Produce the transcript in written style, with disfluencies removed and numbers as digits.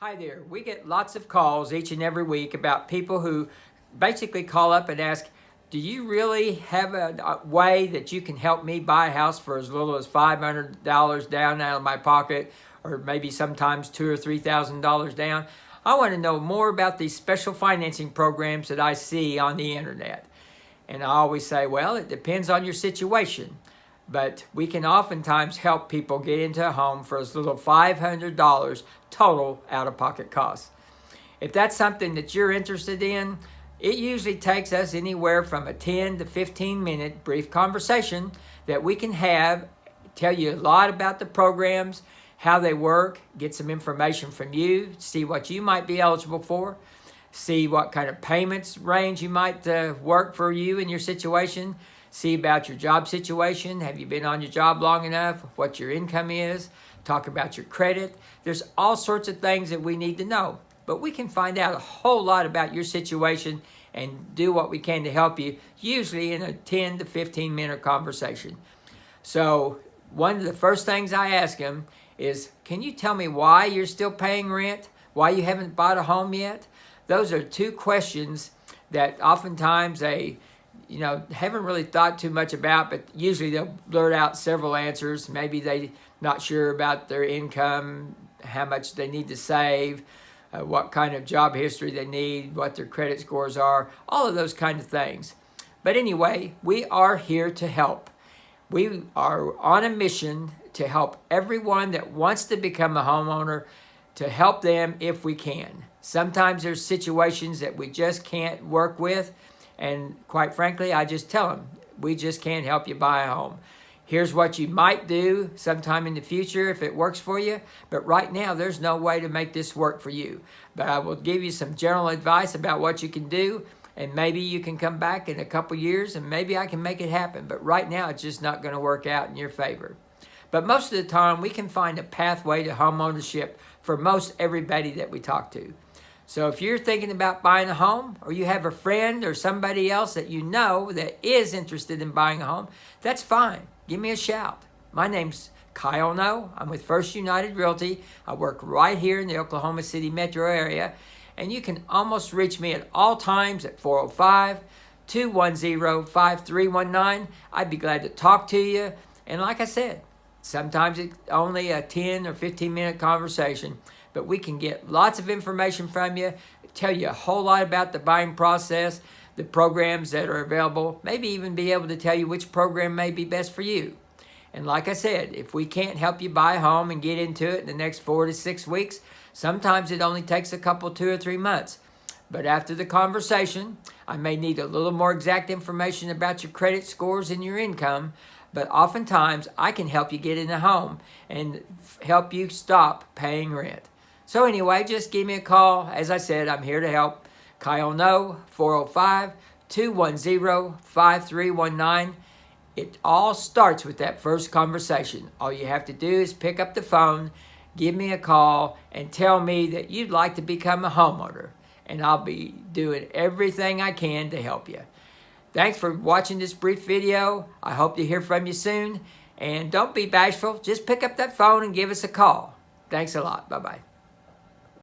Hi there. We get lots of calls each and every week about people who basically call up and ask, do you really have a way that you can help me buy a house for as little as $500 down out of my pocket, or maybe sometimes $2,000 or $3,000 down? I want to know more about these special financing programs that I see on the internet. And I always say, well, it depends on your situation. But we can oftentimes help people get into a home for as little as $500 total out-of-pocket costs. If that's something that you're interested in, it usually takes us anywhere from a 10 to 15 minute brief conversation that we can have, tell you a lot about the programs, how they work, get some information from you, see what you might be eligible for, see what kind of payments range you might work for you in your situation, see about your job situation. Have you been on your job long enough? What your income is. Talk about your credit. There's all sorts of things that we need to know. But we can find out a whole lot about your situation and do what we can to help you, usually in a 10 to 15 minute conversation. So one of the first things I ask them is, can you tell me why you're still paying rent? Why you haven't bought a home yet? Those are two questions that oftentimes they haven't really thought too much about, but usually they'll blurt out several answers. Maybe they're not sure about their income, how much they need to save, what kind of job history they need, what their credit scores are, all of those kind of things. But anyway, we are here to help. We are on a mission to help everyone that wants to become a homeowner, to help them if we can. Sometimes there's situations that we just can't work with, and quite frankly, I just tell them, we just can't help you buy a home. Here's what you might do sometime in the future if it works for you, but right now there's no way to make this work for you. But I will give you some general advice about what you can do, and maybe you can come back in a couple years and maybe I can make it happen. But right now it's just not going to work out in your favor. But most of the time we can find a pathway to home ownership for most everybody that we talk to. So if you're thinking about buying a home, or you have a friend or somebody else that you know that is interested in buying a home, that's fine. Give me a shout. My name's Kyle No. I'm with First United Realty. I work right here in the Oklahoma City metro area. And you can almost reach me at all times at 405-210-5319. I'd be glad to talk to you. And like I said, sometimes it's only a 10 or 15 minute conversation. But we can get lots of information from you, tell you a whole lot about the buying process, the programs that are available, maybe even be able to tell you which program may be best for you. And like I said, if we can't help you buy a home and get into it in the next 4 to 6 weeks, sometimes it only takes a couple, 2 or 3 months. But after the conversation, I may need a little more exact information about your credit scores and your income, but oftentimes I can help you get in a home and help you stop paying rent. So anyway, just give me a call. As I said, I'm here to help. Kyle No, 405-210-5319. It all starts with that first conversation. All you have to do is pick up the phone, give me a call, and tell me that you'd like to become a homeowner. And I'll be doing everything I can to help you. Thanks for watching this brief video. I hope to hear from you soon. And don't be bashful. Just pick up that phone and give us a call. Thanks a lot. Bye-bye.